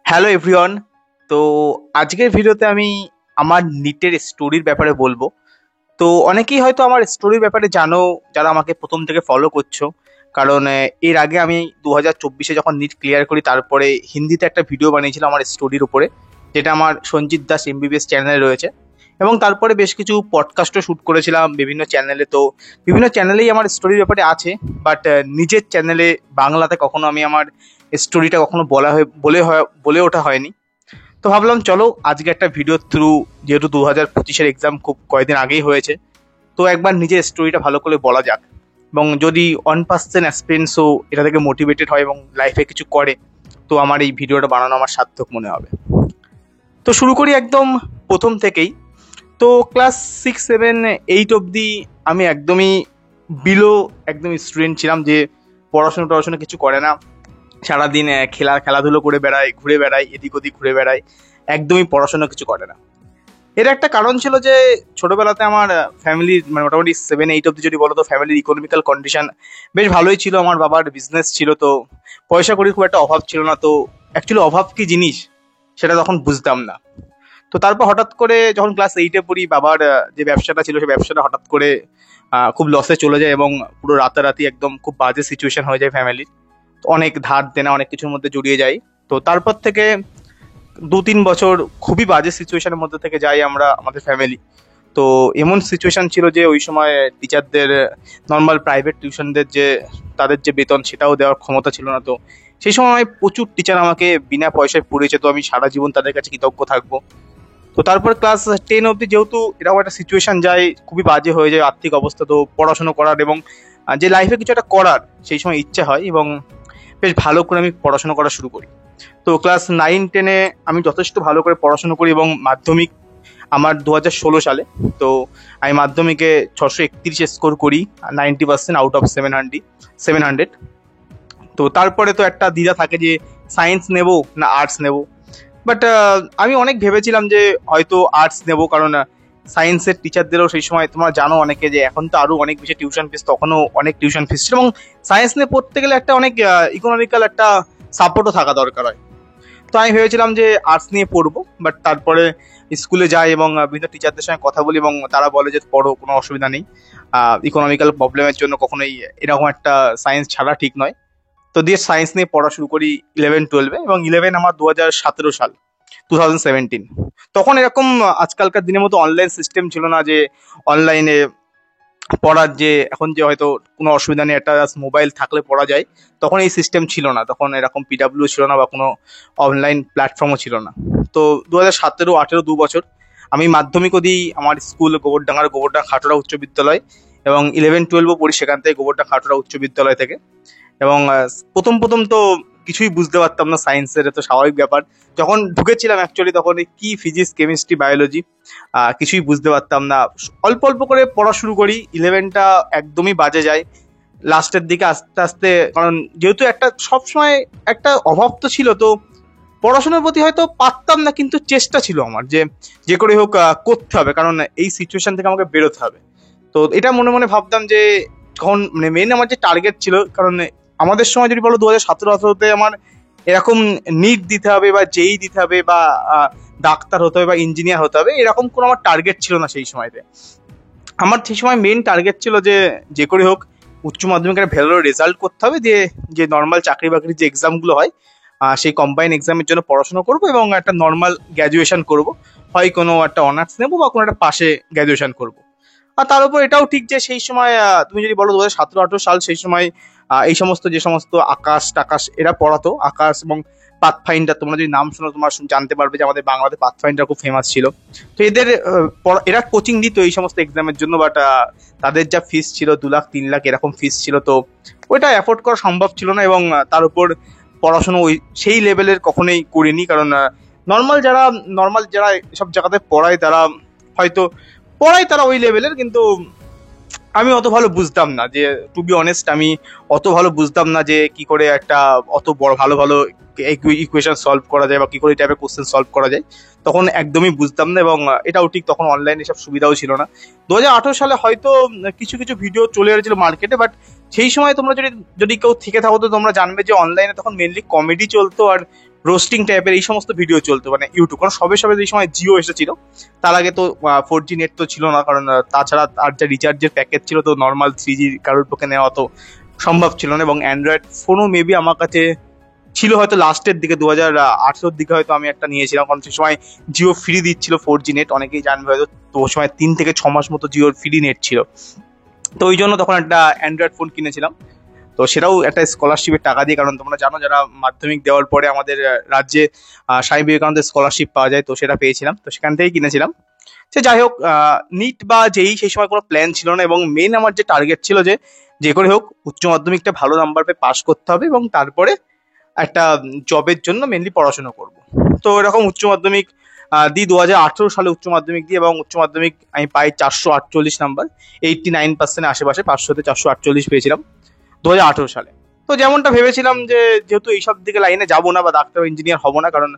Hello everyone. তো আজকের ভিডিওতে আমি আমার নিটের স্টোরির ব্যাপারে বলবো। তো অনেকেই হয়তো আমার স্টোরির ব্যাপারে জানো, যারা আমাকে প্রথম থেকে ফলো করছো। কারণ এর আগে আমি 2024-এ যখন নিট ক্লিয়ার করি, তারপরে হিন্দিতে একটা ভিডিও বানিয়েছিলাম আমার স্টোরির উপরে, যেটা আমার সঞ্জিত দাস এমবিবিএস চ্যানেলে রয়েছে। এবং তারপরে বেশ কিছু পডকাস্টও শ্যুট করেছিলাম বিভিন্ন চ্যানেলে। তো বিভিন্ন চ্যানেলেই আমার স্টোরির ব্যাপারে আছে, বাট নিজের চ্যানেলে বাংলাতে কখনো আমি আমার স্টোরিটা কখনো বলে ওঠা হয়নি। তো ভাবলাম চলো আজকে একটা ভিডিও থ্রু, যেহেতু 2025-এর এক্সাম খুব কয়েকদিন আগেই হয়েছে, তো একবার নিজের স্টোরিটা ভালো করে বলা যাক। এবং যদি 1% অ্যাসপিরেন্টসও এটা থেকে মোটিভেটেড হয় এবং লাইফে কিছু করে, তো আমার এই ভিডিওটা বানানো আমার সার্থক মনে হবে। তো শুরু করি একদম প্রথম থেকেই। তো ক্লাস 6, 7, 8 অবধি আমি একদমই বিলো একদম স্টুডেন্ট ছিলাম, যে পড়াশোনা কিছু করে না, সারাদিন খেলাধুলো করে বেড়ায়, ঘুরে বেড়ায়, এদিক ওদিক ঘুরে বেড়ায়, একদমই পড়াশোনা কিছু করে না। এর একটা কারণ ছিল যে ছোটবেলাতে আমার ফ্যামিলির, মানে মোটামুটি 7, 8 অব্দি যদি বলো, তো ফ্যামিলির ইকোনমিক্যাল কন্ডিশন বেশ ভালোই ছিল। আমার বাবার বিজনেস ছিল, তো পয়সা কড়ির খুব একটা অভাব ছিল না। তো অ্যাকচুয়ালি অভাব কি জিনিস সেটা তখন বুঝতাম না। তো তারপর হঠাৎ করে যখন ক্লাস 8-এ পড়ি, বাবার যে ব্যবসাটা ছিল সেই ব্যবসাটা হঠাৎ করে খুব লসে চলে যায়, এবং পুরো রাতারাতি একদম খুব বাজে সিচুয়েশন হয়ে যায় ফ্যামিলির। অনেক ধার দেনা অনেক কিছুর মধ্যে জড়িয়ে যাই। তো তারপর থেকে 2-3 বছর খুবই বাজে সিচুয়েশনের মধ্যে থেকে যাই আমরা, আমাদের ফ্যামিলি। তো এমন সিচুয়েশন ছিল যে ওই সময় টিচারদের, নর্মাল প্রাইভেট টিউশনদের যে তাদের যে বেতন, সেটাও দেওয়ার ক্ষমতা ছিল না। তো সেই সময় প্রচুর টিচার আমাকে বিনা পয়সায় পড়িয়েছে, তো আমি সারা জীবন তাদের কাছে কৃতজ্ঞ থাকবো। তো তারপর ক্লাস 10 অবধি যেহেতু এরকম একটা সিচুয়েশন যায়, খুবই বাজে হয়ে যায় আর্থিক অবস্থা, তো পড়াশোনা করার এবং যে লাইফে কিছু একটা করার সেই সময় ইচ্ছা হয়, এবং বেশ ভালো করে আমি পড়াশোনা করা শুরু করি। তো ক্লাস 9, 10-এ আমি যথেষ্ট ভালো করে পড়াশোনা করি, এবং মাধ্যমিক আমার 2016 সালে। তো আমি মাধ্যমিকে 631 স্কোর করি, 90% আউট অফ 700। তো তারপরে তো একটা দ্বিধা থাকে যে সায়েন্স নেব না আর্টস নেব। বাট আমি অনেক ভেবেছিলাম যে হয়তো আর্টস নেব, কারণ সায়েন্সের টিচারদেরও সেই সময় তোমরা জানো অনেকে, যে এখন তো আরো অনেক বেশি টিউশন ফিস, তখনও অনেক টিউশন ফিস ছিল, এবং সায়েন্স নিয়ে পড়তে গেলে একটা অনেক ইকোনমিক্যাল একটা সাপোর্টও থাকা দরকার হয়। তো আমি ভেবেছিলাম যে আর্টস নিয়ে পড়বো, বাট তারপরে স্কুলে যাই এবং বিভিন্ন টিচারদের সঙ্গে কথা বলি, এবং তারা বলে যে পড়ো, কোনো অসুবিধা নেই, ইকোনমিক্যাল প্রবলেমের জন্য কখনোই এরকম একটা সায়েন্স ছাড়া ঠিক নয়। তো দিয়ে সায়েন্স নিয়ে পড়া শুরু করি 11-12-এ, এবং 11 আমার 2017 সাল, 2017। তখন এরকম আজকালকার দিনের মতো অনলাইন সিস্টেম ছিল না, যে অনলাইনে পড়ার যে এখন যে হয়তো কোনো অসুবিধা নেই, একটা মোবাইল থাকলে পড়া যায়। তখন এই সিস্টেম ছিল না, তখন এরকম পিডাব্লিউ ছিল না বা কোনো অনলাইন প্ল্যাটফর্মও ছিল না। তো 2017-18 2 বছর আমি মাধ্যমিকও দিই আমার স্কুল গোবরডাঙ্গা খাটোরা উচ্চ বিদ্যালয়, এবং 11-12ও পড়ি সেখান থেকে গোবরডাঙ্গা খাটোরা উচ্চ বিদ্যালয় থেকে। এবং প্রথম প্রথম তো কিছুই বুঝতে পারতাম না সায়েন্সের, তো স্বাভাবিক ব্যাপার। যখন ঢুকেছিলাম অ্যাকচুয়ালি, তখন এই কি ফিজিক্স কেমিস্ট্রি বায়োলজি কিছুই বুঝতে পারতাম না। অল্প অল্প করে পড়া শুরু করি, 11টা একদমই বাজে যায় লাস্টের দিকে আস্তে আস্তে। কারণ যেহেতু একটা সবসময় একটা অভাব তো ছিল, তো পড়াশোনার প্রতি হয়তো পারতাম না, কিন্তু চেষ্টা ছিল আমার যে যে করে হোক করতে হবে, কারণ এই সিচুয়েশন থেকে আমাকে বেরোতে হবে। তো এটা মনে মনে ভাবতাম যে কখন, মানে মেন আমার যে টার্গেট ছিল, কারণ আমাদের সময় যদি বলো 2017-18-তে আমার এরকম নিট দিতে হবে বা জেই দিতে হবে বা ডাক্তার হতে হবে বা ইঞ্জিনিয়ার হতে হবে, এরকম কোনো আমার টার্গেট ছিল না সেই সময়তে। আমার সেই সময় মেন টার্গেট ছিল যে যে করে হোক উচ্চ মাধ্যমিকের ভালো রেজাল্ট করতে হবে, দিয়ে যে নর্মাল চাকরি বাকরির যে এক্সামগুলো হয়, সেই কম্বাইন এক্সামের জন্য পড়াশোনা করবো, এবং একটা নর্মাল গ্র্যাজুয়েশন করব, হয় কোনো একটা অনার্স নেবো বা কোনো একটা পাশে গ্র্যাজুয়েশন করব। আর তার উপর এটাও ঠিক যে সেই সময় তুমি যদি বলো 2017-18 সাল, সেই সময় এই সমস্ত যে সমস্ত আকাশ টাকাশ এরা পড়াতো, আকাশ এবং পাথফাইন্ডার, তোমরা যদি নাম শোনো তোমার জানতে পারবে যে আমাদের বাংলাতে পাথফাইন্ডার খুব ফেমাস ছিল। তো এদের এরা কোচিং দিত এই সমস্ত এক্সামের জন্য, বাট তাদের যা ফিস ছিল 2 লাখ 3 লাখ এরকম ফিস ছিল। তো ওইটা অ্যাফোর্ড করা সম্ভব ছিল না, এবং তার উপর পড়াশোনা ওই সেই লেভেলের কখনোই করিনি, কারণ নর্মাল যারা এসব জায়গাতে পড়ায় তারা হয়তো পড়ায় তারা ওই লেভেলের, কিন্তু আমি অত ভালো বুঝতাম না, যে টু বি অনেস্ট আমি অত ভালো বুঝতাম না যে কি করে একটা অত বড় ভালো ভালো ইকুয়েশন সলভ করা যায় বা কি করে এই টাইপের কোশ্চেন সলভ করা যায়। তখন একদমই বুঝতাম না, এবং এটাও ঠিক তখন অনলাইনে সব সুবিধাও ছিল না। 2018 সালে হয়তো কিছু কিছু ভিডিও চলে এসেছিল মার্কেটে, বাট সেই সময় তোমরা যদি যদি কেউ থেকে থাকো, তো তোমরা জানবে যে অনলাইনে তখন মেনলি কমেডি চলতো, আর রোস্টিং টাইপের এই সমস্ত ভিডিও চলতো মানে ইউটিউব, কারণ সবে সবে এই সময় জিও এসেছিল। তার আগে তো 4G নেট তো ছিল না, কারণ তাছাড়া আর যা রিচার্জের প্যাকেজ ছিল তো নর্মাল 3G কারোর পক্ষে নেওয়া তো সম্ভব ছিল না। এবং অ্যান্ড্রয়েড ফোনও মেবি আমার কাছে ছিল হয়তো লাস্টের দিকে 2018-র দিকে হয়তো আমি একটা নিয়েছিলাম, কারণ সে সময় জিও ফ্রি দিচ্ছিল 4G নেট, অনেকেই জানবে হয়তো। তো ওই সময় 3 থেকে 6 মাস মতো জিওর ফ্রি নেট ছিল, তো ওই জন্য তখন একটা অ্যান্ড্রয়েড ফোন কিনেছিলাম। তো সেটাও একটা স্কলারশিপের টাকা দিয়ে, কারণ তোমরা জানো যারা মাধ্যমিক দেওয়ার পরে আমাদের রাজ্যে স্বামী বিবেকানন্দের স্কলারশিপ পাওয়া যায়, তো সেটা পেয়েছিলাম, তো সেখান থেকেই কিনেছিলাম। সে যাই হোক, নিট বা যেই সেই সময় কোনো প্ল্যান ছিল না, এবং মেন আমার যে টার্গেট ছিল যে যে করে হোক উচ্চ মাধ্যমিকটা ভালো নাম্বার পেয়ে পাশ করতে হবে এবং তারপরে একটা জবের জন্য মেনলি পড়াশোনা করব। তো এরকম উচ্চ মাধ্যমিক দিই 2018 সালে উচ্চ মাধ্যমিক দিই, এবং উচ্চ মাধ্যমিক আমি পাই 448 নাম্বার, 89% আশেপাশে, 500-তে 448 পেয়েছিলাম 2018 সালে। তো যেমনটা ভেবেছিলাম যে যেহেতু এইসব দিকে লাইনে যাবো না বা ডাক্তার ইঞ্জিনিয়ার হবো না, কারণ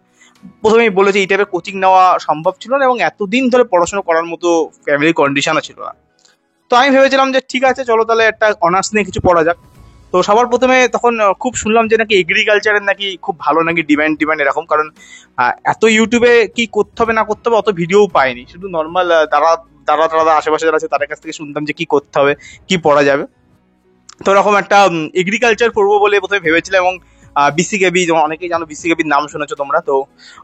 প্রথমেই বলেছি এই টাইপের কোচিং নেওয়া সম্ভব ছিল না এবং এতদিন ধরে পড়াশোনা করার মতো ফ্যামিলি কন্ডিশনও ছিল না। তো আমি ভেবেছিলাম যে ঠিক আছে চলো তাহলে একটা অনার্স নিয়ে কিছু পড়া যাক। তো সবার প্রথমে তখন খুব শুনলাম যে নাকি এগ্রিকালচারের নাকি খুব ভালো নাকি ডিমান্ড এরকম, কারণ এত ইউটিউবে কি করতে হবে না করতে হবে অত ভিডিও পাইনি, শুধু নর্মাল দাদা দাদা দাদা আশেপাশে যারা আছে তাদের কাছ থেকে শুনতাম যে কি করতে হবে কি পড়া যাবে। তো এরকম একটা এগ্রিকালচার পড়বো বলে প্রথমে ভেবেছিলাম, এবং বিসিকেবি, যেমন অনেকেই জানো বিসিকেবির নাম শুনেছো তোমরা, তো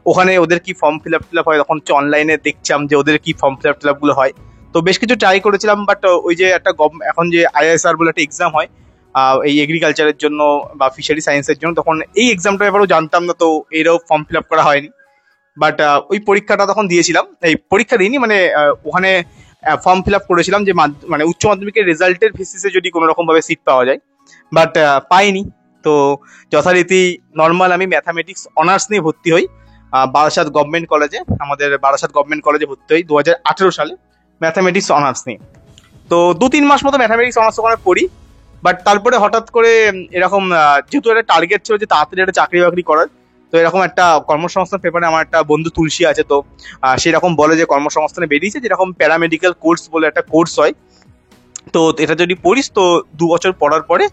ওখানে ওদের কি ফর্ম ফিল আপ হয় তখন অনলাইনে দেখছিলাম যে ওদের কি ফর্ম ফিল আপ গুলো হয়। তো বেশ কিছু ট্রাই করেছিলাম, বাট ওই যে একটা এখন যে আইএসআর বলে একটা এক্সাম হয় এই এগ্রিকালচারের জন্য বা ফিশারি সায়েন্সের জন্য, তখন এই এক্সামটা এবারও জানতাম না, তো এরও ফর্ম ফিল আপ করা হয়নি। বাট ওই পরীক্ষাটা তখন দিয়েছিলাম, এই পরীক্ষা দিইনি মানে ওখানে ফর্ম ফিল আপ করেছিলাম যে মানে উচ্চ মাধ্যমিকের রেজাল্টের বেসিসে যদি কোনো রকম ভাবে সিট পাওয়া যায়, বাট পাইনি। তো যথারীতি নর্মাল আমি ম্যাথামেটিক্স অনার্স নিয়ে ভর্তি হই বারাসাত গভর্নমেন্ট কলেজে, আমাদের বারাসাত গভর্নমেন্ট কলেজে ভর্তি হই 2018 সালে ম্যাথামেটিক্স অনার্স নিয়ে। তো 2-3 মাস মতো ম্যাথামেটিক্স অনার্স ওখানে পড়ি, বাট তারপরে হঠাৎ করে এরকম যেহেতু একটা টার্গেট ছিল যে তাড়াতাড়ি একটা চাকরি বাকরি করার, তো এরকম একটা কর্মসংস্থান পেপারে আমার একটা বন্ধু তুলসী আছে, তো সেরকম বলে যে কর্মসংস্থানে বেরিয়েছে যেরকম প্যারামেডিক্যাল কোর্স বলে একটা কোর্স হয়, তো এটা যদি পড়িস তো 2 বছর পড়ার পরে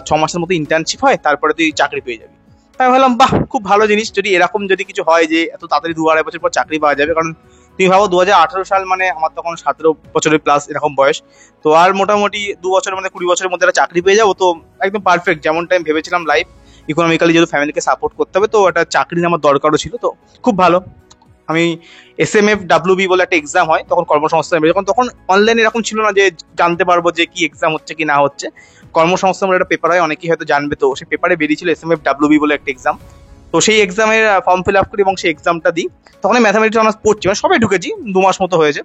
6 মাসের মতো ইন্টার্নশিপ হয়, তারপরে তুই চাকরি পেয়ে যাবি। আমি ভাবলাম বাহ খুব ভালো জিনিস, যদি এরকম যদি কিছু হয় যে এত তাড়াতাড়ি 2-2.5 বছর পর চাকরি পাওয়া যাবে, কারণ তুমি ভাবো 2018 সাল মানে আমার তখন 17 বছরের প্লাস এরকম বয়স, তো আর মোটামুটি 2 বছর মানে 20 বছরের মধ্যে একটা চাকরি পেয়ে যাবো, তো একদম পারফেক্ট যেমন টাইম ভেবেছিলাম লাইফ ইকোনমিক্যালি যেহেতু ফ্যামিলিকে সাপোর্ট করতে হবে, তো একটা চাকরি আমার দরকারও ছিল, তো খুব ভালো। আমি SMFWB বলে একটা এক্সাম হয় তখন কর্মসংস্থান, যখন তখন অনলাইনে এরকম ছিল না যে জানতে পারবো যে কি এক্সাম হচ্ছে কি না হচ্ছে, কর্মসংস্থান বলে একটা পেপার হয়, অনেকেই হয়তো জানবে, তো সেই পেপারে বেরিয়েছিল SMFWB বলে একটা এক্সাম। তো সেই এক্সামের ফর্ম ফিল আপ করি এবং সেই এক্সামটা দিই, তখন ম্যাথামেটিক্স অনার্স পড়ছি, মানে সবাই ঢুকেছি 2 মাস মতো হয়েছে,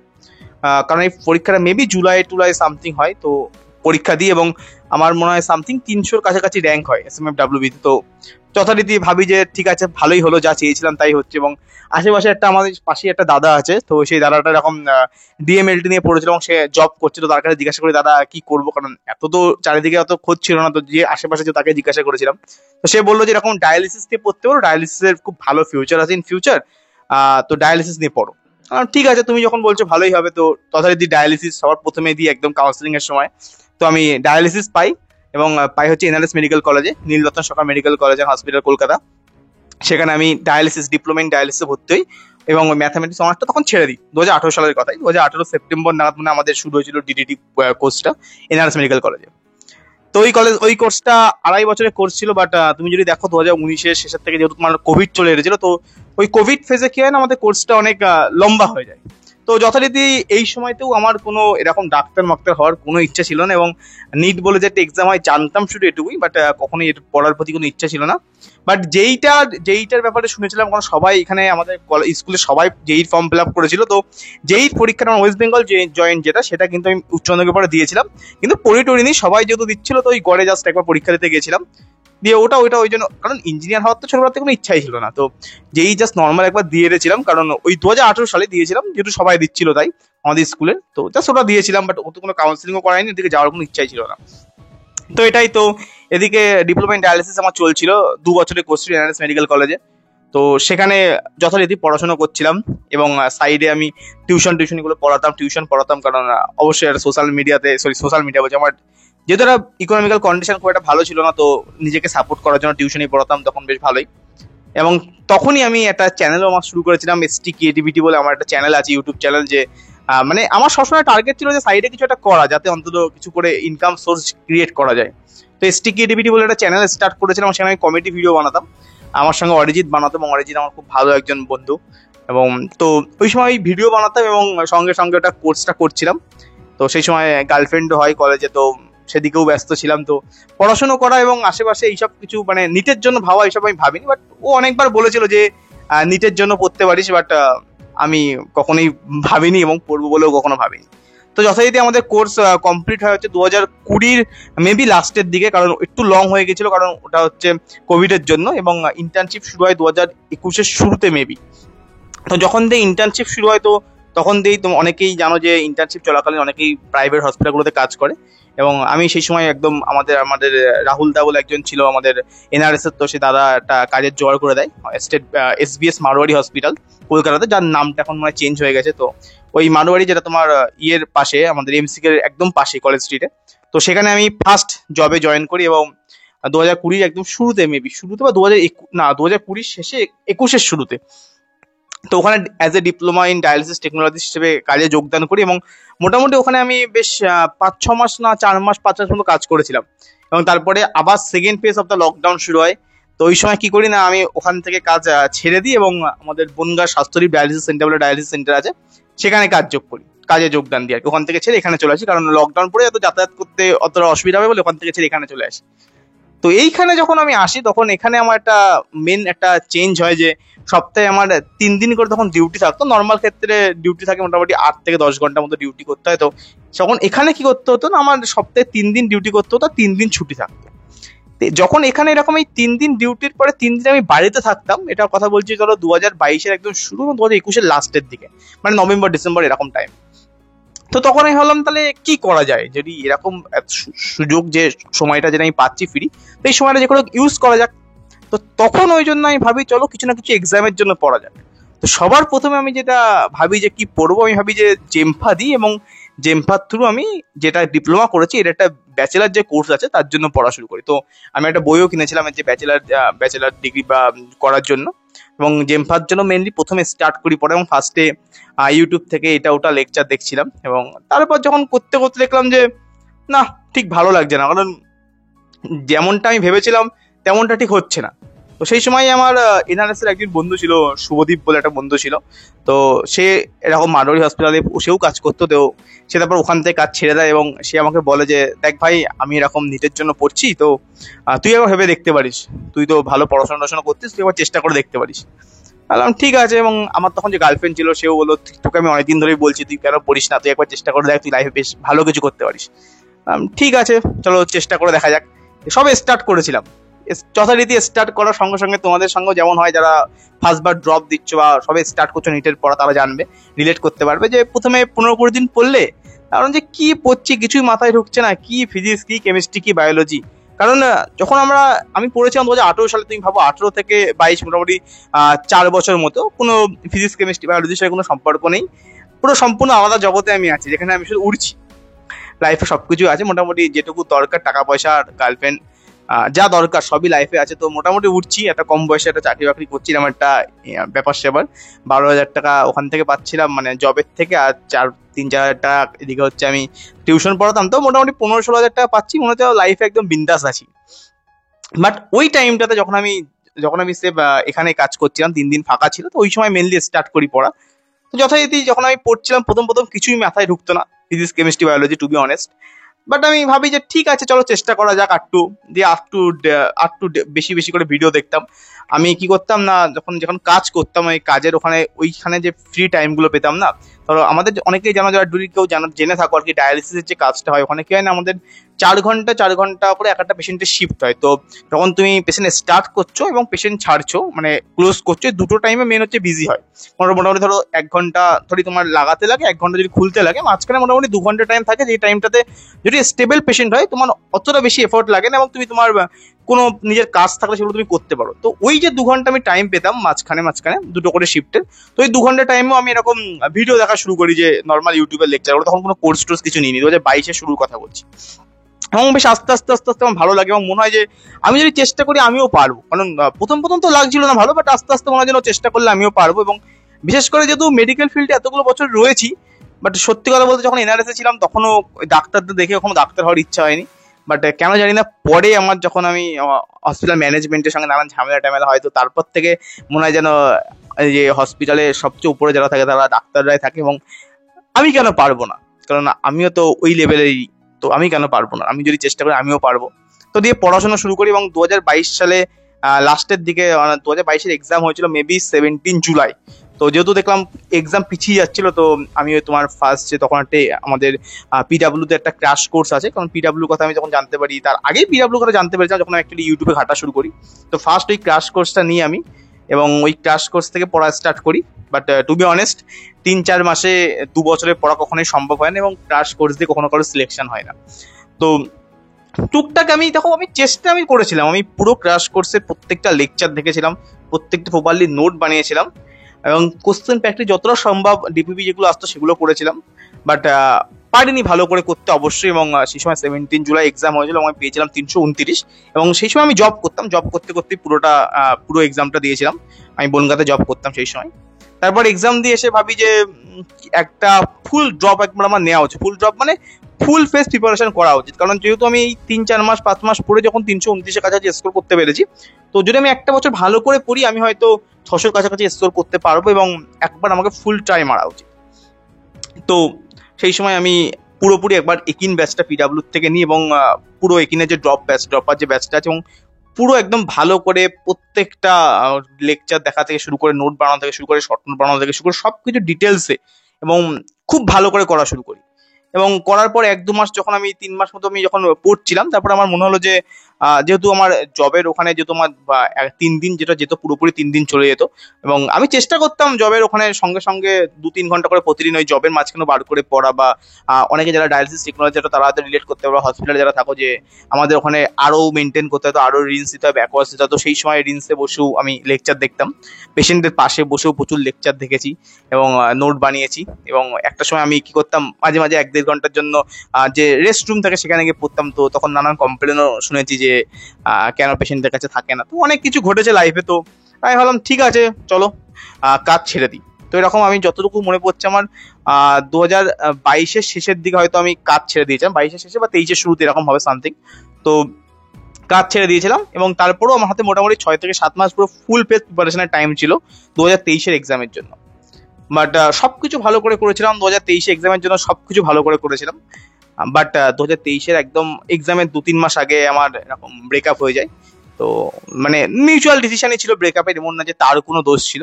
কারণ এই পরীক্ষাটা মেবি জুলাই টুলাই সামথিং হয়, তো পরীক্ষা দিই এবং আমার মনে হয় সামথিং 300-র কাছাকাছি র্যাঙ্ক হয় SMFWB, তো যথারীতি ভাবি যে ঠিক আছে ভালোই হলো, যা চেয়েছিলাম তাই হচ্ছে। এবং আশেপাশে একটা আমাদের পাশে একটা দাদা আছে, তো সেই দাদাটা এরকম DMLT নিয়ে পড়েছিল এবং সে জব করছিল, তো তার কাছে জিজ্ঞাসা করি দাদা কি করবো, কারণ এত তো চারিদিকে অত খোঁজ ছিল না, তো যে আশেপাশে যে তাকে জিজ্ঞাসা করেছিলাম, তো সে বললো যে এরকম ডায়ালিসিস নিয়ে পড়তে পারো, ডায়ালিসিসের খুব ভালো ফিউচার আছে ইন ফিউচার, তো ডায়ালিসিস নিয়ে পড়ো। ঠিক আছে তুমি যখন বলছো ভালোই হবে, তো যথারীতি ডায়ালিসিস সবার প্রথমে দিই একদম কাউন্সিলিং এর সময়। তো আমি ডায়ালিসিস পাই এবং পাই হচ্ছে NRS মেডিকেল কলেজে, Nilratan Sarkar medical college and hospital Kolkata, সেখানে আমি ডায়ালিসিস ডিপ্লোমা ইন ডায়ালিসিসে ভর্তি হই এবং ম্যাথামেটিক্স অনার্সটা তখন ছেড়ে দিই 2018 সালের কথাই, 2018 সেপ্টেম্বর নাগাদ মানে আমাদের শুরু হয়েছিল DDT কোর্সটা NRS মেডিকেল কলেজে। তো ওই কোর্সটা 2.5 বছরের কোর্স ছিল, বাট তুমি যদি দেখো 2019-এর শেষের থেকে যেহেতু তোমার কোভিড চলে এসেছিল, তো ওই কোভিড ফেজে কি হয় না আমাদের কোর্সটা অনেক লম্বা হয়ে যায়। তো যথারীতি এই সময়তেও আমার কোনো এরকম ডাক্তার মাক্তার হওয়ার কোনো ইচ্ছা ছিল না, এবং নিট বলে যে একটা এক্সাম হয় জানতাম শুধু এটুকুই, বাট কখনোই এর পড়ার প্রতি কোনো ইচ্ছা ছিল না। বাট যেইটার ব্যাপারে শুনেছিলাম, কারণ সবাই এখানে আমাদের স্কুলে সবাই যেই ফর্ম ফিল আপ করেছিল, তো যেই পরীক্ষাটা আমার ওয়েস্ট বেঙ্গল জয়েন্ট যেটা, সেটা কিন্তু আমি উচ্চ মাধ্যমিকের পরে দিয়েছিলাম, কিন্তু পড়িনি, সবাই যেহেতু দিচ্ছিল তো ওই গড়ে জাস্ট একবার পরীক্ষা দিতে গেছিলাম, দিয়ে ওটা ওই জন্য, কারণ ইঞ্জিনিয়ার হওয়ার তো ছোটবেলা থেকে কোনো ইচ্ছাই ছিল না, তো যেই জাস্ট নর্মাল একবার দিয়ে রেছিলাম, কারণ ওই 2018 সালে দিয়েছিলাম যেহেতু সবাই দিচ্ছিল তাই আমাদের স্কুলে, তো জাস্ট ওটা দিয়েছিলাম, বাট ও তো কোনো কাউন্সিলিংও করায়নি, এদিকে যাওয়ার কোনো ইচ্ছাই ছিল না। তো এটাই তো, এদিকে ডিপ্লোমা ইন ডায়ালিসিস আমার চলছিল 2 বছরের কোর্স NRS মেডিকেল কলেজে, তো সেখানে যথারীতি পড়াশোনা করছিলাম এবং সাইডে আমি টিউশনগুলো টিউশন পড়াতাম, কারণ অবশ্যই সোশ্যাল মিডিয়া বলছে আমার যেহেতু একটা ইকোনমিক্যাল কন্ডিশন খুব একটা ভালো ছিল না, তো নিজেকে সাপোর্ট করার জন্য টিউশনই পড়াতাম তখন বেশ ভালোই। এবং তখনই আমি একটা চ্যানেলও আমার শুরু করেছিলাম, এসটি ক্রিয়েটিভিটি বলে আমার একটা চ্যানেল আছে, ইউটিউব চ্যানেল। যে মানে আমার সবসময় টার্গেট ছিল যে সাইডে কিছু একটা করা, যাতে অন্তত কিছু করে ইনকাম সোর্স ক্রিয়েট করা যায়। তো এসটি ক্রিয়েটিভিটি বলে একটা চ্যানেল স্টার্ট করেছিলাম, সেখানে আমি কমেডি ভিডিও বানাতাম। আমার সঙ্গে অরিজিৎ বানাতো, এবং অরিজিৎ আমার খুব ভালো একজন বন্ধু। এবং তো ওই সময় ভিডিও বানাতাম এবং সঙ্গে সঙ্গে ওটা কোর্সটা করছিলাম। তো সেই সময় গার্লফ্রেন্ডও হয় কলেজে, তো সেদিকেও ব্যস্ত ছিলাম। তো পড়াশোনা করা এবং আশেপাশে এইসব কিছু মানে নিটের জন্য ভাবা, এইসব আমি ভাবিনি। বাট ও অনেকবার বলেছিল যে নিটের জন্য পড়তে পারিস, বাট আমি কখনোই ভাবিনি এবং পড়বো বলেও কখনো ভাবিনি। তো যথারীতি আমাদের কোর্স কমপ্লিট হয় হচ্ছে 2020 মেবি লাস্টের দিকে, কারণ একটু লং হয়ে গেছিল, কারণ ওটা হচ্ছে কোভিডের জন্য। এবং ইন্টার্নশিপ শুরু হয় 2021 শুরুতে মেবি। তো যখন দিয়ে ইন্টার্নশিপ শুরু হয়, তো তখন দিয়েই তো অনেকেই জানো যে ইন্টার্নশিপ চলাকালীন অনেকেই প্রাইভেট হসপিটালগুলোতে কাজ করে। এবং আমি সেই সময় একদম আমাদের আমাদের রাহুল দা বলে একজন ছিল আমাদের এনআরএস এর, তো সে দাদা একটা কাজের জোগাড় করে দেয় স্টেট এসবিএস মারোয়ারি হসপিটাল কলকাতাতে, যার নামটা এখন মানে চেঞ্জ হয়ে গেছে। তো ওই মারোয়ারি, যেটা তোমার ইয়ের পাশে, আমাদের এমসিকে একদম পাশে কলেজ স্ট্রিটে। তো সেখানে আমি ফার্স্ট জবে জয়েন করি, এবং 2020 একদম শুরুতে, মেবি শুরুতে বা 2020 শেষে 21 শুরুতে। তো ওখানে as a diploma in dialysis technology হিসেবে কাজে যোগদান করি। এবং মোটামুটি ওখানে আমি বেশ 5-6 মাস না 4 মাস 5 মাস মতো কাজ করেছিলাম। এবং তারপরে আবার second phase of the lockdown শুরু হয়। তো ওই সময় কি করি না, আমি ওখান থেকে কাজ ছেড়ে দিই এবং আমাদের বনগাঁ স্বাস্থ্যদীপ ডায়ালিসিস সেন্টার বলে ডায়ালিসিস সেন্টার আছে, সেখানে কাজে যোগদান দিই আর কি। ওখান থেকে ছেড়ে এখানে চলে আসি, কারণ লকডাউন পরে এত যাতায়াত করতে অতটা অসুবিধা হবে বলে ওখান থেকে ছেড়ে এখানে চলে আসি। তো এইখানে যখন আমি আসি, তখন এখানে আমার একটা মেন একটা চেঞ্জ হয় যে সপ্তাহে আমার 3 দিন করে তখন ডিউটি থাকতো। নর্মাল ক্ষেত্রে ডিউটি থাকে মোটামুটি 8 থেকে 10 ঘন্টার মতো ডিউটি করতে হয়। তো তখন এখানে কি করতে হতো না, আমার সপ্তাহে 3 দিন ডিউটি করতে হতো, 3 দিন ছুটি থাকতো। যখন এখানে এরকম এই 3 দিন ডিউটির পরে 3 দিন আমি বাড়িতে থাকতাম, এটা কথা বলছি ধরো 2022 একদম শুরু, 2021 লাস্টের দিকে, মানে নভেম্বর ডিসেম্বর এরকম টাইম। তো তখন আমি ভাবলাম তাহলে কি করা যায়, যদি এরকম সুযোগ, যে সময়টা যেটা আমি পাচ্ছি ফ্রি, তো এই সময়টা যে কোনো ইউজ করা যাক। তো তখন ওই জন্য আমি ভাবি চলো কিছু না কিছু এক্সামের জন্য পড়া যাক। তো সবার প্রথমে আমি যেটা ভাবি যে কি পড়বো, আমি ভাবি যে জেমফা দিই, এবং জেমফার থ্রু আমি যেটা ডিপ্লোমা করেছি এর একটা ব্যাচেলার যে কোর্স আছে তার জন্য পড়া শুরু করি। তো আমি একটা বইও কিনেছিলাম যে ব্যাচেলার ডিগ্রি বা করার জন্য। এবং জেমফার জন্য মেনলি প্রথমে স্টার্ট করি পড়া, এবং ফার্স্টে ইউটিউব থেকে এটা ওটা লেকচার দেখছিলাম। এবং তারপর যখন করতে করতে দেখলাম যে না, ঠিক ভালো লাগছে না, কারণ যেমনটা আমি ভেবেছিলাম তেমনটা ঠিক হচ্ছে না। তো সেই সময় আমার এনআরএস এর একজন বন্ধু ছিল, শুভদীপ বলে একটা বন্ধু ছিল। তো সে এরকম মারোয়ারি হসপিটালে সেও কাজ করতো। তো সে তারপর ওখান থেকে কাজ ছেড়ে দেয়, এবং সে আমাকে বলে যে দেখ ভাই, আমি এরকম নিটের জন্য পড়ছি, তো তুই একবার ভেবে দেখতে পারিস, তুই তো ভালো পড়াশোনা করতিস, তুই একবার চেষ্টা করে দেখতে পারিস। বললাম ঠিক আছে। এবং আমার তখন যে গার্লফ্রেন্ড ছিল সেও বললো তোকে আমি অনেকদিন ধরেই বলছি, তুই কেন পড়িস না, তুই একবার চেষ্টা করে দেখ, তুই লাইফে বেশ ভালো কিছু করতে পারিস। ঠিক আছে, চলো চেষ্টা করে দেখা যাক। সবে স্টার্ট করেছিলাম, যথারীতি স্টার্ট করার সঙ্গে সঙ্গে তোমাদের সঙ্গে যেমন হয়, যারা ফার্স্টবার ড্রপ দিচ্ছ বা সবে স্টার্ট করছো নিটের পড়া, তারা জানবে, রিলেট করতে পারবে যে প্রথমে 15-20 দিন পড়লে কারণ যে কি পড়ছি কিছুই মাথায় ঢুকছে না, কি ফিজিক্স, কি কেমিস্ট্রি, কি বায়োলজি। কারণ যখন আমি পড়েছিলাম 2018 সালে, তুমি ভাবো 18 থেকে 22 মোটামুটি 4 বছর মতো কোনো ফিজিক্স কেমিস্ট্রি বায়োলজির সাথে কোনো সম্পর্ক নেই। পুরো সম্পূর্ণ আলাদা জগতে আমি আছি, যেখানে আমি শুধু উড়ছি। লাইফে সবকিছু আছে মোটামুটি, যেটুকু দরকার টাকা পয়সা আর গার্লফ্রেন্ড, যা দরকার সবই লাইফে আছে। তো মোটামুটি উঠছি, একটা কম বয়সে একটা চাকরি বাকরি করছিলাম, একটা ব্যাপার সেবার 12,000 টাকা ওখান থেকে পাচ্ছিলাম, মানে জবের থেকে। আর 3-4 হাজার টাকা এদিকে হচ্ছে আমি টিউশন পড়াতাম। তো মোটামুটি 15-16 হাজার টাকা পাচ্ছি, মনে হচ্ছে লাইফে একদম বিন্দাস আছি। বাট ওই টাইমটাতে যখন আমি এখানে কাজ করছিলাম, 3 দিন ফাঁকা ছিল, তো ওই সময় মেনলি স্টার্ট করি পড়া। তো যথারীতি যখন আমি পড়ছিলাম, প্রথম প্রথম কিছুই মাথায় ঢুকতো না, physics chemistry biology, to be honest. But আমি ভাবি যে ঠিক আছে, চলো চেষ্টা করা যাক আটটু দিয়ে, আটটু বেশি বেশি করে ভিডিও দেখতাম। আমি কি করতাম না, যখন কাজ করতাম ওই কাজের ওইখানে যে ফ্রি টাইমগুলো পেতাম না, ধরো আমাদের অনেকেই জানো, যারা কেউ জেনে থাকো আর কি, ডায়ালিসিসের যে কাজটা হয় ওখানে কি হয় না, আমাদের 4 ঘন্টা করে একটা পেশেন্টের শিফট হয়। তো যখন তুমি পেশেন্ট স্টার্ট করছো এবং পেশেন্ট ছাড়ছো, মানে ক্লোজ করছো, দুটো টাইমে মেন হচ্ছে বিজি হয়। মোটামুটি ধরো 1 ঘন্টা ধরে তোমার লাগাতে লাগে, 1 ঘন্টা যদি খুলতে লাগে, মাঝখানে মোটামুটি 2 ঘন্টা টাইম থাকে, যে টাইমটাতে যদি স্টেবল পেশেন্ট হয় তোমার অতটা বেশি এফোর্ট লাগে না, এবং তুমি তোমার কোনো নিজের কাজ থাকলে সেগুলো তুমি করতে পারো। তো ওই যে 2 ঘন্টা আমি টাইম পেতাম মাঝখানে দুটো করে শিফটের, তো ওই 2 ঘন্টা টাইমেও আমি এরকম ভিডিও দেখা শুরু করি, যে নর্মাল ইউটিউবের লেকচার, তখন কোনো কোর্স টোর্স কিছু নিইনি, 2022 শুরুর কথা বলছি। এবং বেশ আস্তে আস্তে আস্তে আস্তে আমার ভালো লাগে এবং মনে হয় যে আমি যদি চেষ্টা করি আমিও পারবো। কারণ প্রথম প্রথম তো লাগছিল না ভালো, বাট আস্তে আস্তে মনে হয় যেন চেষ্টা করলে আমিও পারবো। এবং বিশেষ করে যেহেতু মেডিকেল ফিল্ডে এতগুলো বছর রয়েছি, বাট সত্যি কথা বলতে যখন এনআরএসে ছিলাম তখনও ওই ডাক্তারদের দেখে কখনো ডাক্তার হওয়ার ইচ্ছা হয়নি। বাট কেন জানি না পরে আমার যখন আমি হসপিটাল ম্যানেজমেন্টের সঙ্গে নানান ঝামেলা টামেলা হয়তো তারপর থেকে মনে হয় যেন এই যে হসপিটালে সবচেয়ে উপরে যারা থাকে তারা ডাক্তাররাই থাকে। এবং আমি কেন পারবো না, কারণ আমিও তো ওই লেভেলেরই, তো আমি কেন পারবো না, আমি যদি চেষ্টা করি আমিও পারবো। তো দিয়ে পড়াশোনা শুরু করি এবং 2022 সালে লাস্টের দিকে 2022-এর এক্সাম হয়েছিল মেবি 17 জুলাই। তো যেহেতু দেখলাম এক্সাম পিছিয়ে যাচ্ছিল, তো আমি ওই তোমার ফার্স্ট যে তখন একটা আমাদের পিডাব্লিউতে একটা ক্র্যাশ কোর্স আছে, কারণ পিডাব্লিউ কথা আমি যখন জানতে পারি তার আগেই পিডাব্লিউ কথা জানতে পেরেছিলাম যখন আমি অ্যাকচুয়ালি ইউটিউবে ঘাটা শুরু করি। তো ফার্স্ট ওই ক্র্যাশ কোর্সটা নিই আমি এবং ওই ক্র্যাশ কোর্স থেকে পড়া স্টার্ট করি। বাট টু বি অনেস্ট 3-4 মাসে 2 বছরের পড়া কখনোই সম্ভব হয় না এবং ক্র্যাশ কোর্স দিয়ে কখনো কারো সিলেকশন হয় না। তো টুকটাক আমি চেষ্টা করেছিলাম, আমি পুরো ক্র্যাশ কোর্সের প্রত্যেকটা লেকচার দেখেছিলাম, প্রত্যেকটা প্রপারলি নোট বানিয়েছিলাম এবং কোশ্চেন প্র্যাকটিস যতটা সম্ভব ডিপিপি যেগুলো আসতো সেগুলো করেছিলাম। বাট পারিনি ভালো করে করতে অবশ্যই। এবং সেই সময় 17 জুলাই এক্সাম হয়েছিল এবং আমি পেয়েছিলাম 329। এবং সেই সময় আমি জব করতাম, জব করতে করতে পুরো এক্সামটা দিয়েছিলাম। আমি বনগাঁতে জব করতাম সেই সময়। তারপর এক্সাম দিয়ে এসে ভাবি যে একটা ফুল ড্রপ একবার আমার নেওয়া উচিত, ফুল ড্রপ মানে ফুল ফেস প্রিপারেশন করা উচিত। কারণ যেহেতু আমি এই 3-4 মাস 5 মাস পরে যখন 329-এর কাছাকাছি স্কোর করতে পেরেছি, তো যদি আমি একটা বছর ভালো করে পড়ি আমি হয়তো 600-র কাছাকাছি স্কোর করতে পারবো এবং একবার আমাকে ফুল ট্রাই মারা উচিত। তো সেই সময় আমি পুরোপুরি একবার একিন ব্যাচটা পিডাব্লিউ থেকে নিই এবং পুরো একিনের যে ড্রপার যে ব্যাচটা আছে এবং পুরো একদম ভালো করে প্রত্যেকটা লেকচার দেখা থেকে শুরু করে নোট বানানো থেকে শুরু করে শর্ট নোট বানানো থেকে শুরু করে সবকিছু ডিটেলসে এবং খুব ভালো করে করা শুরু করি। এবং করার পর 1-2 মাস যখন আমি 3 মাস মতো আমি যখন পড়ছিলাম, তারপর আমার মনে হলো যে যেহেতু আমার জবের ওখানে যেহেতু আমার 3 দিন যেটা যেত পুরোপুরি 3 দিন চলে যেত এবং আমি চেষ্টা করতাম জবের ওখানে সঙ্গে সঙ্গে 2-3 ঘন্টা করে প্রতিদিন ওই জবের মাঝখানে বার করে পড়া বা অনেকে যারা ডায়ালিসিস টেকনোলজি তারা হয়তো রিলেট করতে পারবে, হসপিটালে যারা থাকো যে আমাদের ওখানে আরো মেনটেন করতে হতো, আরো রিন্স দিতে হবে, অ্যাকোয়াস দিতে হতো। সেই সময় রিন্সে বসেও আমি লেকচার দেখতাম, পেশেন্টদের পাশে বসেও প্রচুর লেকচার দেখেছি এবং নোট বানিয়েছি। এবং একটা সময় আমি কি করতাম মাঝে মাঝে 1-1.5 ঘন্টার জন্য যে রেস্ট রুম থাকে সেখানে গিয়ে পড়তাম। তো তখন নানান কমপ্লেনও শুনেছি যে কেন পেশেন্টদের কাছে থাকে না, তো অনেক কিছু ঘটেছে লাইফে। তো আমি ভাবলাম ঠিক আছে চলো কাজ ছেড়ে দিই। তো এরকম আমি যতটুকু মনে পড়ছে আমার 2022-এর শেষের দিকে হয়তো আমি কাজ ছেড়ে দিয়েছিলাম, 22-এর শেষে বা 23-এর শুরুতে এরকম হবে সামথিং। তো কাজ ছেড়ে দিয়েছিলাম এবং তারপরেও আমার হাতে মোটামুটি 6-7 মাস পুরো ফুল পেজ প্রিপারেশনের টাইম ছিল 2023-এর এক্সামের জন্য। বাট সবকিছু ভালো করে করেছিলাম 2023 এক্সামের জন্য, সবকিছু ভালো করে করেছিলাম। বাট 2023-এর একদম এক্সামের 2-3 মাস আগে আমার এরকম ব্রেকআপ হয়ে যায়। তো মানে মিউচুয়াল ডিসিশনই ছিল ব্রেকআপের, এমন না যে তার কোনো দোষ ছিল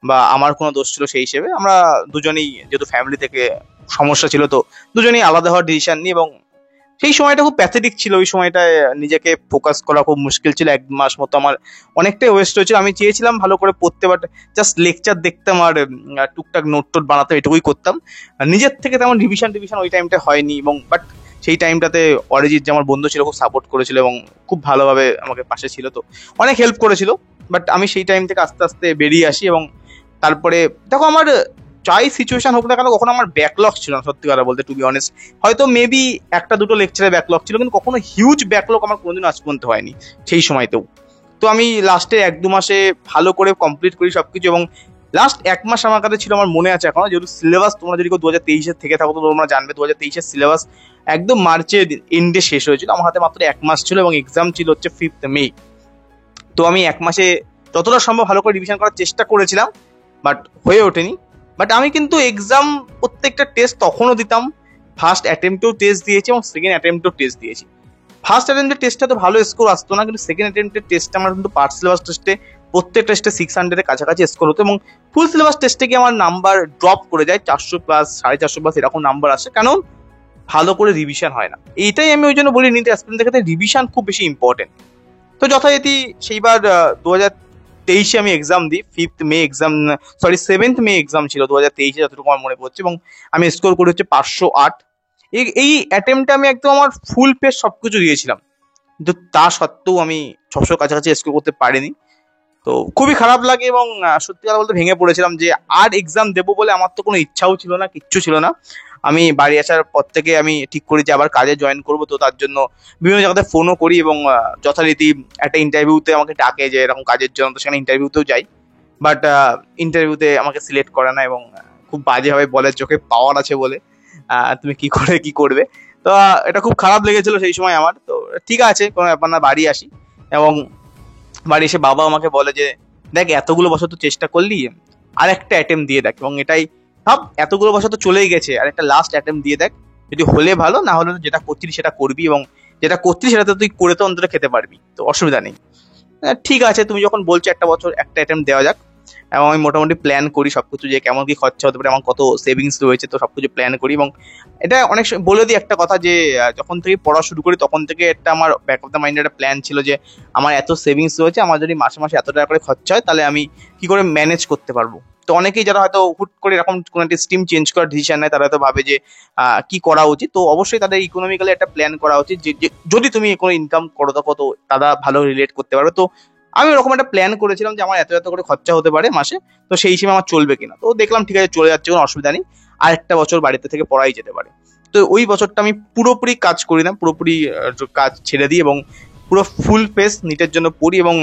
বা আমার কোনো দোষ ছিল। সেই হিসেবে আমরা দুজনেই যেহেতু ফ্যামিলি থেকে সমস্যা ছিল তো দুজনেই আলাদা হওয়ার ডিসিশন নিই। এবং সেই সময়টা খুব প্যাথেটিক ছিল, ওই সময়টায় নিজেকে ফোকাস করা খুব মুশকিল ছিল। 1 মাস মতো আমার অনেকটাই ওয়েস্ট হয়েছিল। আমি চেয়েছিলাম ভালো করে পড়তে, বাট জাস্ট লেকচার দেখতাম আর টুকটাক নোট টোট বানাতাম, এটুকুই করতাম। নিজের থেকে তেমন রিভিশন ওই টাইমটা হয়নি। এবং বাট সেই টাইমটাতে অরিজিৎ যে আমার বন্ধু ছিল খুব সাপোর্ট করেছিল এবং খুব ভালোভাবে আমাকে পাশে ছিল, তো অনেক হেল্প করেছিল। বাট আমি সেই টাইম থেকে আস্তে আস্তে বেরিয়ে আসি। এবং তারপরে দেখো আমার যাই সিচুয়েশন হোক না কেন কখনো আমার ব্যাকলগ ছিল না, সত্যি কথা বলতে টু বি অনেস্ট। হয়তো মেবি 1-2 লেকচারে ব্যাকলগ ছিল, কিন্তু কখনো হিউজ ব্যাকলগ আমার কোনোদিন আজ পর্যন্ত হয়নি সেই সময়তেও। তো আমি লাস্টে 1-2 মাসে ভালো করে কমপ্লিট করি সবকিছু। এবং লাস্ট 1 মাস আমার কাছে ছিল, আমার মনে আছে এখনো, যেহেতু সিলেবাস তোমরা যদি 2023-এর থেকে থাকো তো তোমরা জানবে 2023-এর সিলেবাস একদম মার্চের এন্ডে শেষ হয়েছিল। আমার হাতে মাত্র 1 মাস ছিল এবং এক্সাম ছিল হচ্ছে 5 মে। তো আমি 1 মাসে যতটা সম্ভব ভালো করে রিভিশন করার চেষ্টা করেছিলাম, বাট হয়ে ওঠেনি। বাট আমি কিন্তু এক্সাম প্রত্যেকটা টেস্ট তখনও দিতাম, ফার্স্ট অ্যাটেম্পটেও টেস্ট দিয়েছি এবং সেকেন্ড অ্যাটেম্পটেও টেস্ট দিয়েছি। ফার্স্ট অ্যাটেম্পটের টেস্টটা তো ভালো স্কোর আসতো না, কিন্তু সেকেন্ড অ্যাটেম্পটের টেস্টে আমার কিন্তু পার্ট সিলেবাস টেস্টে প্রত্যেক টেস্টে 600-এর কাছাকাছি স্কোর হতো এবং ফুল সিলেবাস টেস্টে গিয়ে আমার নাম্বার ড্রপ করে যায় 400+, 450+ এরকম নাম্বার আসে, কারণ ভালো করে রিভিশন হয় না। এইটাই আমি ওই জন্য বলি নিতে অ্যাসপিরেন্টদের ক্ষেত্রে রিভিশন খুব বেশি ইম্পর্টেন্ট। তো যথারীতি সেইবার 2023-এ আমি এক্সাম দিই, 7th মে এক্সাম ছিল 2023-এ যতটুকু আমার মনে পড়ছে। এবং আমি স্কোর করি হচ্ছে 508। এই অ্যাটেম্পটে আমি একদম আমার ফুল পেজ সবকিছু দিয়েছিলাম, কিন্তু তা সত্ত্বেও আমি 600 কাছাকাছি স্কোর করতে পারিনি। তো খুবই খারাপ লাগে এবং সত্যি কথা বলতে ভেঙে পড়েছিলাম যে আর এক্সাম দেবো বলে আমার তো কোনো ইচ্ছাও ছিল না, কিচ্ছু ছিল না। আমি বাড়ি আসার পর থেকে আমি ঠিক করি যে আবার কাজে জয়েন করবো। তো তার জন্য বিভিন্ন জায়গাতে ফোনও করি এবং যথারীতি একটা ইন্টারভিউতে আমাকে ডাকে যে এরকম কাজের জন্য, তো সেখানে ইন্টারভিউতেও যাই। বাট ইন্টারভিউতে আমাকে সিলেক্ট করে না এবং খুব বাজেভাবে বলে চোখে পাওয়ার আছে বলে তুমি কি করে কি করবে। তো এটা খুব খারাপ লেগেছিল সেই সময় আমার। তো ঠিক আছে, কোনো ব্যাপার না, বাড়ি আসি এবং বাড়ি এসে বাবা আমাকে বলে যে দেখ এতগুলো বছর তো চেষ্টা করলি, আর একটা অ্যাটেম্প দিয়ে দেখ। এবং এটাই ভাব, এতগুলো বছর তো চলেই গেছে, আর একটা লাস্ট অ্যাটেম্প দিয়ে দেখ, যদি হলে ভালো, না হলে তো যেটা করছিলি সেটা করবি, এবং যেটা করছিলি সেটা তো তুই করে তো অন্তত খেতে পারবি, তো অসুবিধা নেই। ঠিক আছে, তুমি যখন বলছো একটা বছর একটা অ্যাটেম্প দেওয়া যাক। এবং আমি মোটামুটি প্ল্যান করি সবকিছু, যে কেমন কি খরচা হতে পারে, আমার কত সেভিংস রয়েছে, তো সবকিছু প্ল্যান করি। এবং এটা অনেক বলে দিই একটা কথা, যে যখন থেকে পড়া শুরু করি তখন থেকে একটা আমার ব্যাক অফ দ্য মাইন্ডে একটা প্ল্যান ছিল যে আমার এত সেভিংস রয়েছে, আমার যদি মাসে মাসে এত টাকা করে খরচা হয় তাহলে আমি কি করে ম্যানেজ করতে পারবো। তো অনেকেই যারা হয়তো হুট করে এরকম কোনো একটা স্ট্রিম চেঞ্জ করার ডিসিশন নেয়, তারা হয়তো ভাবে যে কি করা উচিত। তো অবশ্যই তাদের ইকোনমিক্যালি একটা প্ল্যান করা উচিত, যে যদি তুমি কোনো ইনকাম করো তখন তো তারা ভালো রিলেট করতে পারবে। তো আমি ওরকম একটা প্ল্যান করেছিলাম যে আমার এত এত করে খরচা হতে পারে মাসে, তো সেই হিসেবে আমার চলবে কিনা। তো দেখলাম ঠিক আছে, চলে যাচ্ছে, কোনো অসুবিধা নেই, আর একটা বছর বাড়িতে থেকে পড়াই যেতে পারে। তো ওই বছরটা আমি পুরোপুরি কাজ করি না, পুরোপুরি কাজ ছেড়ে দিই এবং পুরো ফুল ফেস নিটের জন্য পড়ি। এবং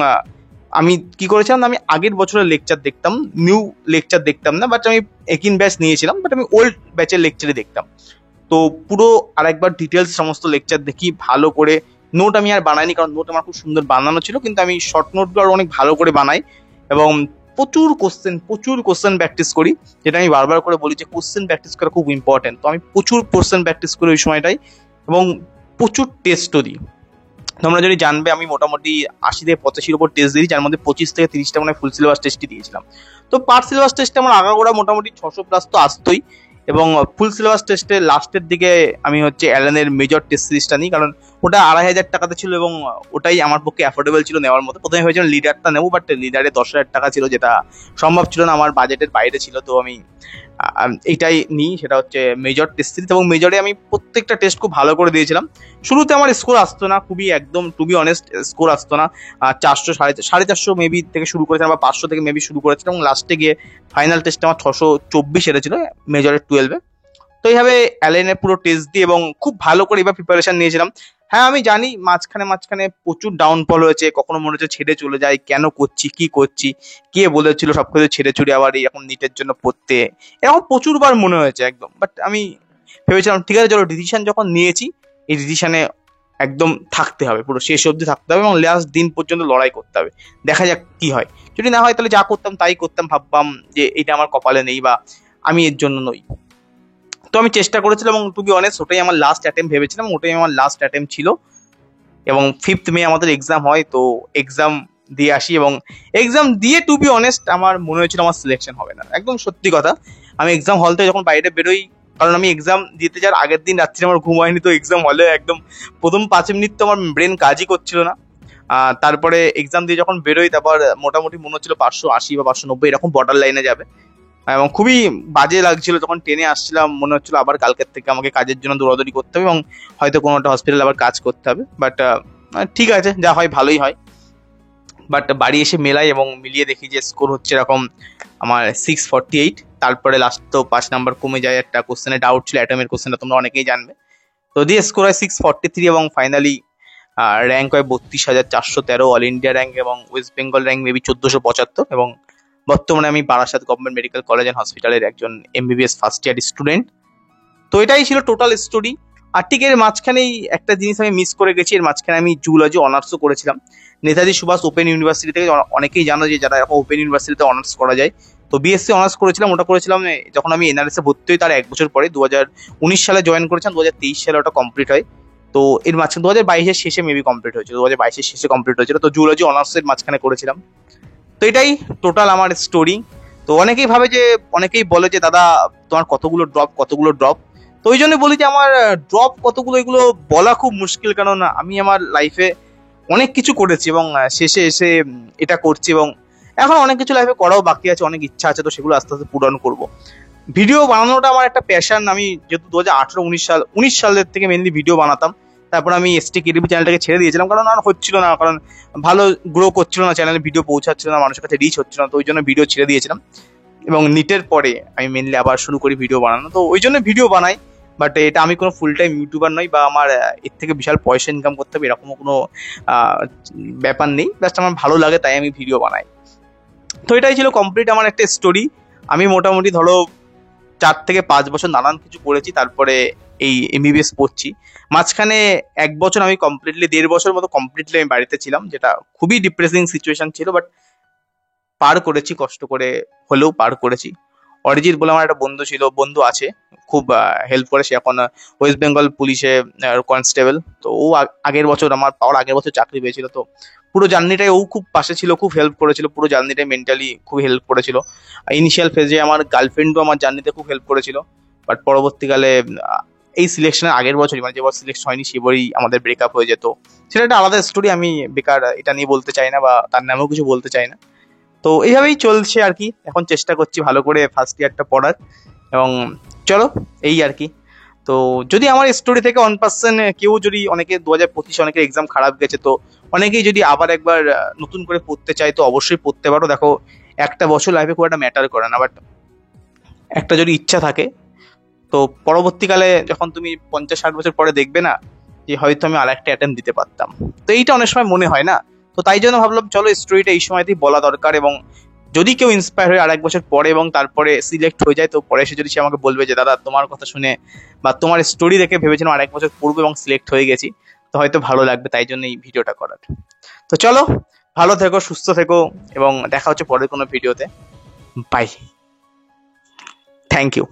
আমি কি করেছিলাম, আমি আগের বছরের লেকচার দেখতাম, নিউ লেকচার দেখতাম না, বাট আমি একিন ব্যাচ নিয়েছিলাম, বাট আমি ওল্ড ব্যাচের লেকচারই দেখতাম। তো পুরো আরেকবার ডিটেলস সমস্ত লেকচার দেখি ভালো করে। নোট আমি আর বানাইনি, কারণ নোট আমার খুব সুন্দর বানানো ছিল, কিন্তু আমি শর্ট নোটগুলো আরো অনেক ভালো করে বানাই। এবং প্রচুর কোশ্চেন প্র্যাকটিস করি, যেটা আমি বারবার করে বলি যে কোশ্চেন প্র্যাকটিস করা খুব ইম্পর্টেন্ট। তো আমি প্রচুর কোশ্চেন প্র্যাকটিস করি ওই সময়টাই, এবং প্রচুর টেস্টও দিই। তোমরা যদি জানবে, আমি মোটামুটি 80 থেকে 85 উপর টেস্ট দিই, যার মধ্যে 25 থেকে 30টা মানে ফুল সিলেবাস টেস্টই দিয়েছিলাম। তো পার্ট সিলেবাস টেস্টে আমার আগাগোড়া মোটামুটি 600+ তো আসতোই। এবং ফুল সিলেবাস টেস্টে লাস্টের দিকে আমি হচ্ছে অ্যালেনের মেজর টেস্ট সিরিজটা নিই, কারণ ওটা 2500 টাকাতে ছিল এবং ওটাই আমার পক্ষে অ্যাফোর্ডেবল ছিল নেওয়ার মতো। প্রথমে ভেবেছিলাম লিডারটা নেবো, বাট লিডারে 10,000 টাকা ছিল, যেটা সম্ভব ছিল না, আমার বাজেটের বাইরে ছিল। তো আমি এইটাই নিই, সেটা হচ্ছে মেজর টেস্ট সিরিজ। এবং মেজরে আমি প্রত্যেকটা টেস্ট খুব ভালো করে দিয়েছিলাম। শুরুতে আমার স্কোর আসতো না, খুবই একদম টু বি অনেস্ট স্কোর আসতো না। 400 450 মেবি থেকে শুরু করেছিলাম, বা 500 থেকে মেবি শুরু করেছিলাম, এবং লাস্টে গিয়ে ফাইনাল টেস্টে আমার 624 এসেছিল মেজরের 12-এ। তো এইভাবে অ্যালেনের পুরো টেস্ট দিয়ে এবং খুব ভালো করে এবার প্রিপারেশন নিয়েছিলাম। হ্যাঁ, আমি জানি মাঝখানে প্রচুর ডাউনফল হয়েছে, কখনো মনে হচ্ছে ছেড়ে চলে যায়, কেন করছি কি করছি, কে বলেছিল সবকিছু ছেড়ে ছুড়ে আবার এরকম নিটের জন্য পড়তে, এরকম প্রচুরবার মনে হয়েছে একদম। বাট আমি ভেবেছিলাম ঠিক আছে, চলো ডিসিশন যখন নিয়েছি, এই ডিসিশনে একদম থাকতে হবে, পুরো শেষ অবধি থাকতে হবে এবং লাস্ট দিন পর্যন্ত লড়াই করতে হবে। দেখা যাক কি হয়, যদি না হয় তাহলে যা করতাম তাই করতাম, ভাববাম যে এটা আমার কপালে নেই বা আমি এর জন্য নই। তো আমি চেষ্টা করেছিলাম এবং টু বি অনেস্ট ওটাই আমার লাস্ট অ্যাটেম্প ভেবেছিলাম, ওটাই আমার লাস্ট অ্যাটেম্প ছিল। এবং 5th মে আমাদের এক্সাম হয়, তো এক্সাম দিয়ে আসি। এবং এক্সাম দিয়ে টু বি অনেস্ট আমার মনে হয়েছিল আমার সিলেকশন হবে না, একদম সত্যি কথা। আমি এক্সাম হল থেকে যখন বাইরে বেরোই, কারণ আমি এক্সাম দিতে যাওয়ার আগের দিন রাত্রি আমার ঘুম হয়নি, তো এক্সাম হলে একদম প্রথম 5 মিনিট তো আমার ব্রেন কাজই করছিল না। তারপরে এক্সাম দিয়ে যখন বেরোই, তারপর মোটামুটি মনে হচ্ছিল 580 বা 590 এরকম বর্ডার লাইনে যাবে। এবং খুবই বাজে লাগছিল যখন ট্রেনে আসছিলাম, মনে হচ্ছিল আবার কালকের থেকে আমাকে কাজের জন্য দৌড়াদৌড়ি করতে হবে এবং হয়তো কোনো একটা হসপিটালে আবার কাজ করতে হবে। বাট ঠিক আছে, যা হয় ভালোই হয়। বাট বাড়ি এসে মেলাই এবং মিলিয়ে দেখি যে স্কোর হচ্ছে এরকম আমার 648। তারপরে লাস্ট তো 5 নাম্বার কমে যায়, একটা কোশ্চেনে ডাউট ছিল, অ্যাটমের কোশ্চেনটা তোমরা অনেকেই জানবে। তো দিয়ে স্কোর হয় 643 এবং ফাইনালি র্যাঙ্ক হয় 32,413 অল ইন্ডিয়া র্যাঙ্ক, এবং ওয়েস্ট বেঙ্গল র্যাঙ্ক মেবি 1475। এবং বর্তমানে আমি Barasat government medical college and হসপিটালের একজন MBBS ফার্স্ট ইয়ার স্টুডেন্ট। তো এটাই ছিল টোটাল স্টোরি। আর ঠিক এর মাঝখানেই একটা জিনিস আমি মিস করে গেছি, এর মাঝখানে আমি জুলজি অনার্সও করেছিলাম নেতাজি সুভাষ ওপেন ইউনিভার্সিটি থেকে। অনেকেই জানো যে যারা এখন ওপেন ইউনিভার্সিটিতে অনার্স করা যায়। তো BSc অনার্স করেছিলাম, ওটা করেছিলাম যখন আমি NRS এ ভর্তি হই তার 1 বছর পরে 2019 সালে জয়েন করেছিলাম, 2023 সালে ওটা কমপ্লিট হয়। তো এর মাঝখানে 2022-এর শেষে মেবি কমপ্লিট হয়েছিল, 2022-এর শেষে কমপ্লিট হয়েছিল। তো জুলজি অনার্সের মাঝখানে করেছিলাম। তো এটাই টোটাল আমার স্টোরি। তো অনেকেই ভাবে যে, অনেকেই বলে যে দাদা তোমার কতগুলো ড্রপ। তো ওই জন্য বলি যে আমার ড্রপ কতগুলো এগুলো বলা খুব মুশকিল, কারণ আমি আমার লাইফে অনেক কিছু করেছি এবং শেষে এসে এটা করছি, এবং এখন অনেক কিছু লাইফে করাও বাকি আছে, অনেক ইচ্ছা আছে, তো সেগুলো আস্তে আস্তে পূরণ করব। ভিডিও বানানোটা আমার একটা প্যাশন। আমি যেহেতু 2018-19 সালের থেকে মেনলি ভিডিও বানাতাম, তারপর আমি STKDB চ্যানেলটাকে ছেড়ে দিয়েছিলাম, কারণ আর হচ্ছিল না, কারণ ভালো গ্রো করছিল না চ্যানেলে, ভিডিও পৌঁছাচ্ছিল না, মানুষের কাছে রিচ হচ্ছিল না, তো ওই জন্য ভিডিও ছেড়ে দিয়েছিলাম। এবং নিটের পরে আমি মেনলি আবার শুরু করি ভিডিও বানানো, তো ওই জন্য ভিডিও বানাই। বাট এটা আমি কোনো ফুল টাইম ইউটিউবার নই, বা আমার এর থেকে বিশাল পয়সা ইনকাম করতে হবে এরকমও কোনো আহ, ব্যাপার নেই। জাস্ট আমার ভালো লাগে তাই আমি ভিডিও বানাই। তো এটাই ছিল কমপ্লিট আমার একটা স্টোরি। আমি মোটামুটি ধরো 4 থেকে 5 বছর নানান কিছু করেছি, তারপরে এই এমবিবিএস পড়ছি। মাঝখানে 1 বছর আমি কমপ্লিটলি, 1.5 বছর মতো কমপ্লিটলি আমি বাড়িতে ছিলাম, যেটা খুবই ডিপ্রেসিং সিচুয়েশন ছিল, বাট পার করেছি, কষ্ট করে হলেও পার করেছি। অরিজিৎ বলে আমার একটা বন্ধু ছিল, বন্ধু আছে, খুব হেল্প করে। সে এখন ওয়েস্ট বেঙ্গল পুলিশে কনস্টেবল। তো ও আগের বছর, আমার পাওয়ার আগের বছর চাকরি পেয়েছিল। তো পুরো জার্নিটাই ও খুব পাশে ছিল, খুব হেল্প করেছিল, পুরো জার্নিটাই মেন্টালি খুব হেল্প করেছিল। ইনিশিয়াল ফেজে আমার গার্লফ্রেন্ডও আমার জার্নিতে খুব হেল্প করেছিল। বাট পরবর্তীকালে এই সিলেকশনের আগের বছরই, মানে যে বছর সিলেক্ট হয়নি সেবারই আমাদের ব্রেকআপ হয়ে যেত। সেটা একটা আলাদা স্টোরি, আমি বেকার এটা নিয়ে বলতে চাই না, বা তার নামেও কিছু বলতে চাই না। তো এইভাবেই চলছে আর কি। এখন চেষ্টা করছি ভালো করে ফার্স্ট ইয়ারটা পড়ার, এবং চলো এই আর কি। তো যদি আমার স্টোরি থেকে 1% কেউ যদি, অনেকে 2025 অনেকের এক্সাম খারাপ গেছে, তো অনেকেই যদি আবার একবার নতুন করে পড়তে চায় তো অবশ্যই পড়তে পারো। দেখো, একটা বছর লাইফে খুব একটা ম্যাটার করে না, বাট একটা যদি ইচ্ছা থাকে, তো পরবর্তীকালে যখন তুমি 50-60 বছর পরে দেখবে না যে হয়তো আমি আর একটা অ্যাটেম্প দিতে পারতাম। তো এইটা অনেক সময় মনে হয় না। তো তাই জন্য ভাবলাম চলো স্টোরিটা এই সময়তেই বলা দরকার, এবং যদি কেউ ইন্সপায়ার হয়ে 1 বছর পরে এবং তারপরে সিলেক্ট হয়ে যায়, তো পরে এসে যদি সে আমাকে বলবে যে দাদা তোমার কথা শুনে বা তোমার স্টোরি দেখে ভেবেছিলাম 1 বছর পড়বো এবং সিলেক্ট হয়ে গেছি, তো হয়তো ভালো লাগবে, তাই জন্য এই ভিডিওটা করার। তো চলো, ভালো থেকো, সুস্থ থেকো, এবং দেখা হচ্ছে পরের কোনো ভিডিওতে। বাই। Thank you.